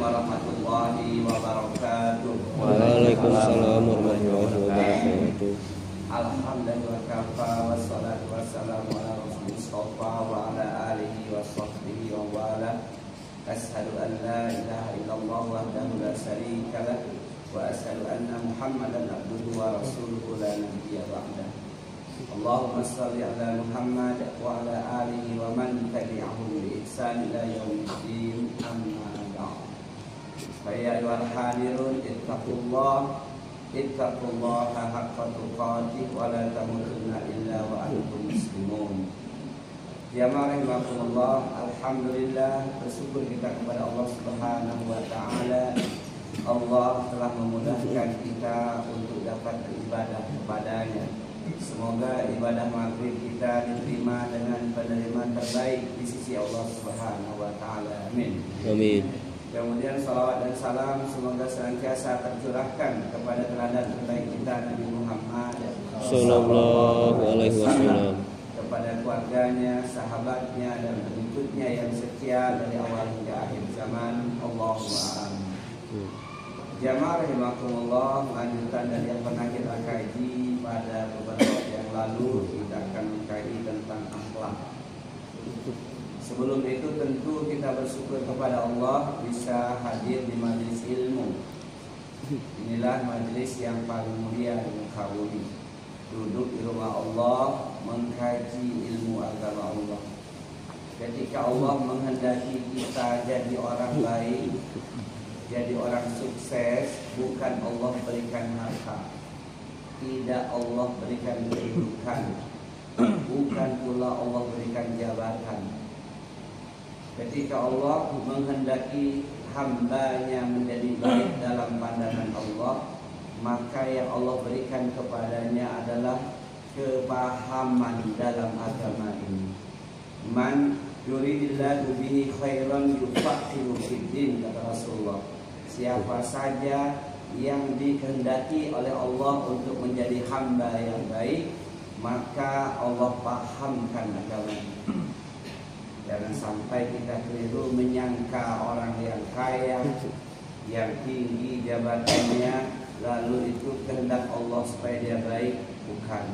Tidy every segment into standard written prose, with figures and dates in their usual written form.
warahmatullahi wabarakatuh. Waalaikumsalam warahmatullahi wabarakatuh. Alhamdulillah kafa wassalatu wassalamu ala Mustafa wa ala alihi wa sahbihi wa wala. Ashhadu an la ilaha illallah wahdahu la syarika lah wa ashhadu anna Muhammadan abduhu wa rasuluhu la nabiyya ba'dah. Allahumma shalli ala Muhammad wa ala alihi wa man tabi'ahum bi ihsan ila yaumiddin. Amma ba'd. Fa ya ayyuhal hadirun ittaqullaha haqqa tuqatih wa la tamutunna illa wa antum muslimun. Jamaah rahimakumullah, alhamdulillah, bersyukur kita kepada Allah Subhanahu wa taala. Allah telah memudahkan kita untuk dapat beribadah kepadanya. Semoga ibadah maghrib kita diterima dengan penerimaan terbaik di sisi Allah Subhanahu wa taala. Amin. Amin. Kemudian salawat dan salam semoga senantiasa tercurahkan kepada teladan terbaik kita Nabi Muhammad Sallallahu alaihi wasallam, kepada keluarganya, sahabatnya dan pengikutnya yang setia dari awal hingga akhir zaman. Allahumma amin. Jamaah rahimakumullah, lanjutan dari yang pernah kita kaji pada beberapa waktu yang lalu, kita akan mengkaji tentang akhlak. Sebelum itu tentu kita bersyukur kepada Allah bisa hadir di majelis ilmu. Inilah majelis yang paling mulia di muka bumi. Duduk di rumah Allah mengkaji ilmu agama Allah. Ketika Allah menghendaki kita jadi orang baik, jadi orang sukses, bukan Allah berikan harta, tidak Allah berikan kedudukan, bukan pula Allah berikan jabatan. Ketika Allah menghendaki hambanya menjadi baik dalam pandangan Allah, maka yang Allah berikan kepadanya adalah kepahaman dalam agama ini. Man yuridillahu bihi khairan yufaqihu fiddin, kata Rasulullah. Siapa saja yang dikehendaki oleh Allah untuk menjadi hamba yang baik, maka Allah pahamkan agama. Jangan sampai kita keliru menyangka orang yang kaya, yang tinggi jabatannya, lalu itu kehendak Allah supaya dia baik. Bukan.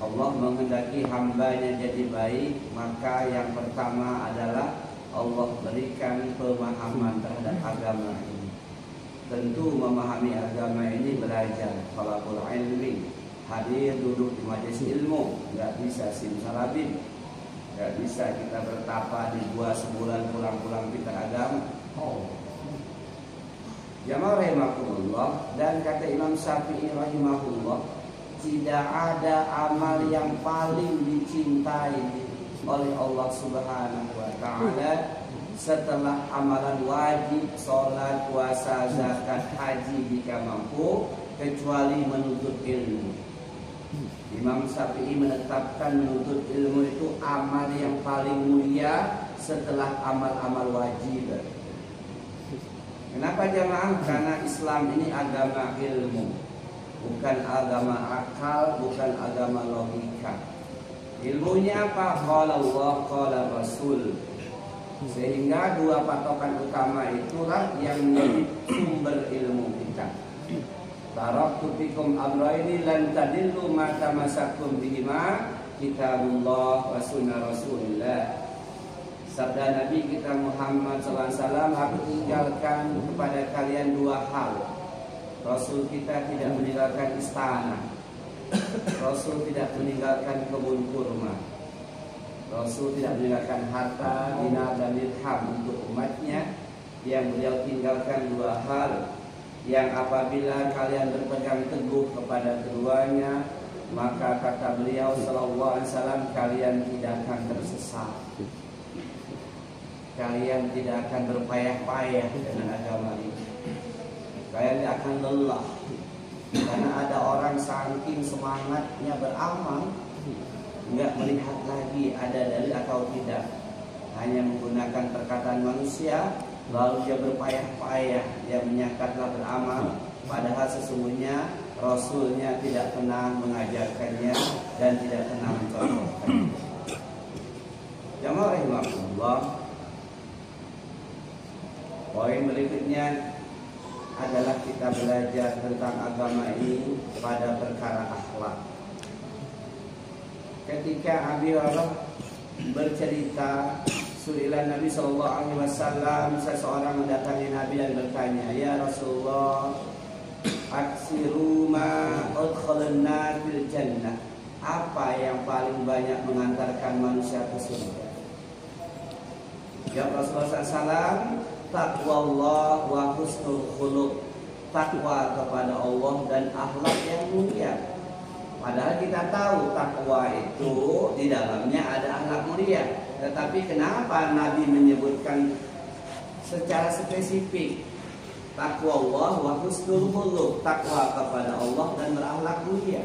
Allah menghendaki hambanya jadi baik, maka yang pertama adalah Allah berikan pemahaman terhadap agama ini. Tentu memahami agama ini belajar talabul ilmi, hadir duduk di majelis ilmu. Nggak bisa simsalabim, nggak bisa kita bertapa di gua sebulan pulang-pulang kita agama. Jamaah rahimakumullah, dan kata Imam Syafi'i rahimahullah, tidak ada amal yang paling dicintai oleh Allah Subhanahu wa taala setelah amalan wajib, sholat, puasa, zakat, haji jika mampu, kecuali menuntut ilmu. Imam Syafi'i menetapkan menuntut ilmu itu amal yang paling mulia setelah amal-amal wajib. Kenapa jamaah? Karena Islam ini agama ilmu, bukan agama akal, bukan agama logika. Ilmunya apa? Qala Allah, qala Rasul. Sehingga dua patokan utama itulah yang menjadi sumber ilmu kita. Taraktu fikum amrayni lan tadillu ma tamassakum bihima, kitabullah wa sunnah Rasulillah. Sabda Nabi kita Muhammad SAW, aku tinggalkan kepada kalian dua hal. Rasul kita tidak meninggalkan istana, Rasul tidak meninggalkan kebun kurma, Rasul tidak meninggalkan harta, dinar dan dirham untuk umatnya. Yang beliau tinggalkan dua hal, yang apabila kalian berpegang teguh kepada keduanya, maka kata beliau sallallahu alaihi wasallam, kalian tidak akan tersesat, kalian tidak akan berpayah-payah dengan agama ini, kalian tidak akan lelah. Karena ada orang saking semangatnya beramal, enggak melihat lagi ada dalil atau tidak, hanya menggunakan perkataan manusia, lalu dia berpayah-payah, dia menyangka telah beramal, padahal sesungguhnya Rasulnya tidak pernah mengajarkannya dan tidak pernah mencontohkannya. Jamaah rahimakumullah, Poin berikutnya adalah kita belajar tentang agama ini pada perkara akhlak. Ketika Abi Hurairah bercerita, su'ilan Nabi SAW, seseorang mendatangi Nabi dan bertanya, "Ya Rasulullah, aksiru ma udkhalan nar fil jannah." Apa yang paling banyak mengantarkan manusia ke surga? Jawab Rasulullah SAW, taqwallah wa husnul khuluq. Takwa kepada Allah dan akhlak yang mulia. Padahal kita tahu takwa itu di dalamnya ada akhlak mulia. Tetapi kenapa Nabi menyebutkan secara spesifik takwa Allah wa husnul khuluq, takwa kepada Allah dan berakhlak mulia?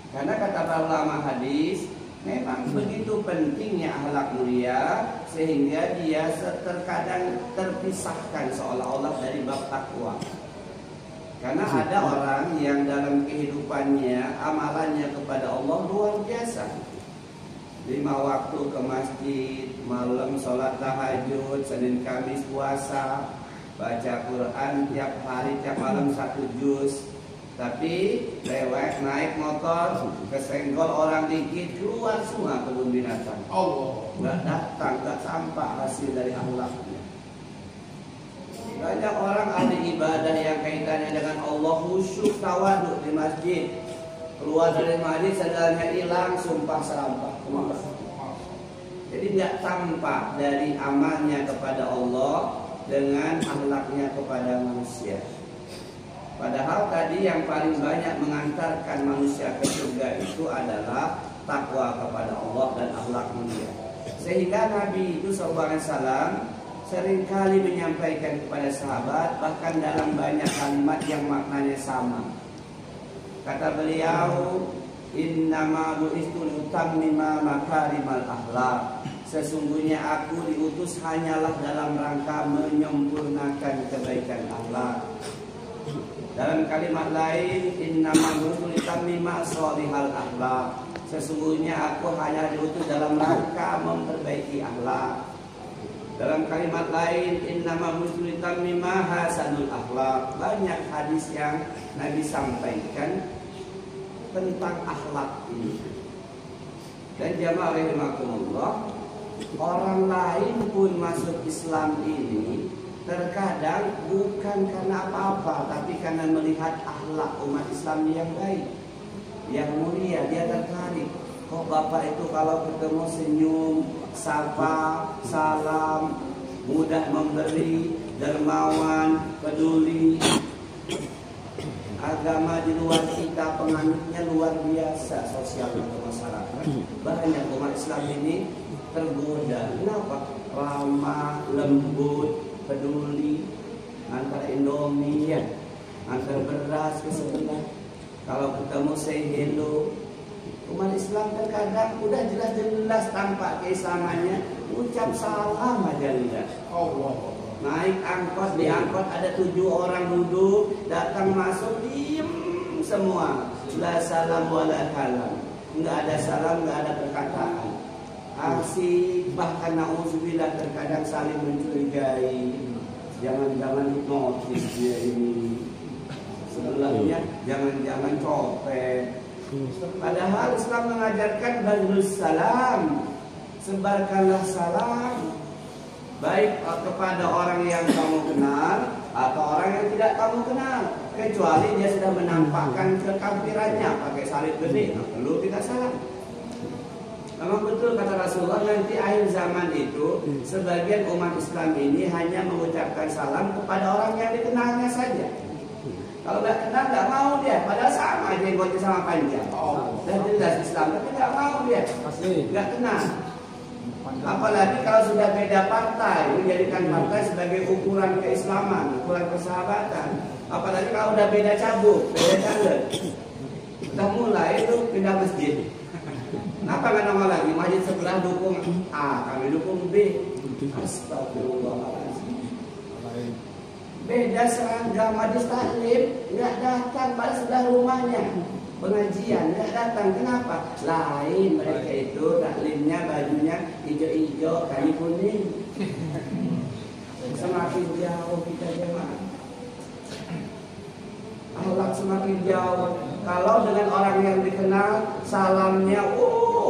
Karena kata para ulama hadis, memang begitu pentingnya akhlak mulia sehingga dia terkadang terpisahkan seolah-olah dari bab takwa. Karena ada orang yang dalam kehidupannya amalannya kepada Allah luar biasa. 5 waktu ke masjid, malam sholat tahajud, Senin Kamis puasa, baca Quran tiap hari, tiap malam 1 juz. Tapi lewat naik motor, kesenggol orang dikit, keluar semua kebun binatang. Allah, nggak datang, nggak tampak hasil dari akhlaknya. Banyak orang ahli ibadah yang kaitannya dengan Allah khusyuk tawaduk di masjid. Keluar dari masjid sandalnya hilang, sumpah serampah. Jadi nggak tampak dari amalnya kepada Allah dengan akhlaknya kepada manusia. Padahal tadi yang paling banyak mengantarkan manusia ke surga itu adalah takwa kepada Allah dan akhlak mulia. Sehingga Nabi itu SAW seringkali menyampaikan kepada sahabat, bahkan dalam banyak kalimat yang maknanya sama. Kata beliau, "Innama bu'istu litammima makarimal akhlak." Sesungguhnya aku diutus hanyalah dalam rangka menyempurnakan kebaikan akhlak. Dalam kalimat lain, innama bu'istu litammima shalihal akhlak. Sesungguhnya aku hanya diutus dalam rangka memperbaiki akhlak. Dalam kalimat lain, innama bu'istu litammima hasanul akhlak. Banyak hadis yang Nabi sampaikan tentang akhlak ini. Dan jamaah rahimakumullah, orang lain pun masuk Islam ini terkadang bukan karena apa-apa, tapi karena melihat akhlak umat Islam yang baik, yang mulia, dia tertarik. Kok bapak itu kalau ketemu senyum, sapa, salam, mudah memberi, dermawan, peduli. Agama di luar kita, penganutnya luar biasa, sosial ke masyarakat. Banyak umat Islam ini tergoda. Kenapa? Ramah, lembut, peduli, antar Indomie, ya, antar beras ke sebelah. Kalau ketemu say hello. Umat Islam terkadang udah jelas-jelas tampak keislamannya, ucap salam aja enggak. Allah. Naik angkot, di angkot ada 7 orang duduk, datang masuk diem semua. La salam wala kalam. Enggak ada salam, enggak ada perkataan. Aksi, bahkan na'udzubillah terkadang saling mencurigai. Jangan-jangan hipnotis dia ini. Sebelahnya jangan-jangan copet. Padahal Islam mengajarkan badrus salam, sebarkanlah salam, baik kepada orang yang kamu kenal atau orang yang tidak kamu kenal, kecuali dia sudah menampakkan kekafirannya pakai salib gede, perlu kita salam. Memang betul kata Rasulullah, nanti akhir zaman itu sebagian umat Islam ini hanya mengucapkan salam kepada orang yang dikenalnya saja. Kalau nggak kenal nggak mau dia, padahal sama jenggotnya sama panjang. Dan jelas Islam, tapi nggak mau dia, nggak kenal. Apalagi kalau sudah beda partai, menjadikan partai sebagai ukuran keislaman, ukuran persahabatan. Apalagi kalau udah beda cabuk, beda jalur, udah mulai itu pindah masjid. Kenapa nggak nama lagi? Masjid sebelah dukung A, kami dukung B. Astagfirullahaladzim. Beda seragam, majlis taklim nggak datang pada sebelah rumahnya. Pengajian nggak datang, kenapa? Lain mereka itu taklimnya bajunya hijau-hijau, kami kuning. semakin jauh kita jemaah. Akhlak semakin jauh. Kalau dengan orang yang dikenal, salamnya,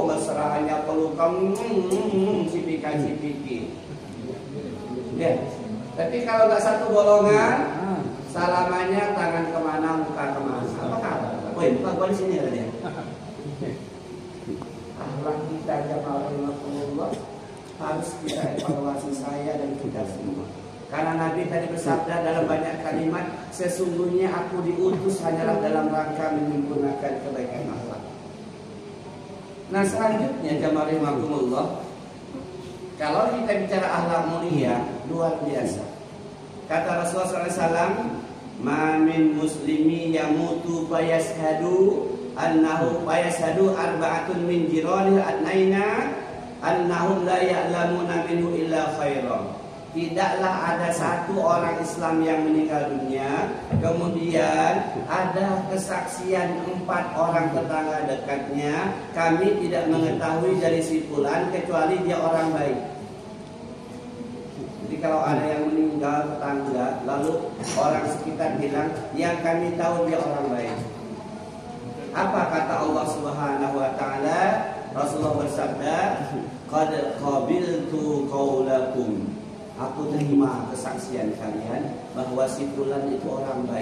mesranya pelukan, cipika-cipiki. Ya. Tapi kalau nggak satu golongan, salamannya tangan kemana, muka kemana. Apa kabar? Woi, bukan gua di sini ada dia. Akhlak kita jamaah Allah harus kita evaluasi, saya dan kita semua. Karena Nabi tadi bersabda dalam banyak kalimat, sesungguhnya aku diutus hanyalah dalam rangka menyempurnakan kebaikan akhlak. Nah selanjutnya jamaah rahimakumullah, kalau kita bicara akhlak mulia, luar biasa. Kata Rasulullah SAW, "Ma min muslimi yamutu fayashhadu arba'atun min jiranil adnaina annahum la ya'lamuna minhu illa khairan." Tidaklah ada satu orang Islam yang meninggal dunia, kemudian ada kesaksian 4 orang tetangga dekatnya, kami tidak mengetahui dari si fulan kecuali dia orang baik. Jadi kalau ada yang meninggal tetangga, lalu orang sekitar bilang, yang kami tahu dia orang baik. Apa kata Allah Subhanahu wa taala? Rasulullah bersabda, "Qad qabiltu qaulakum." Aku terima kesaksian kalian bahwa si fulan itu orang baik.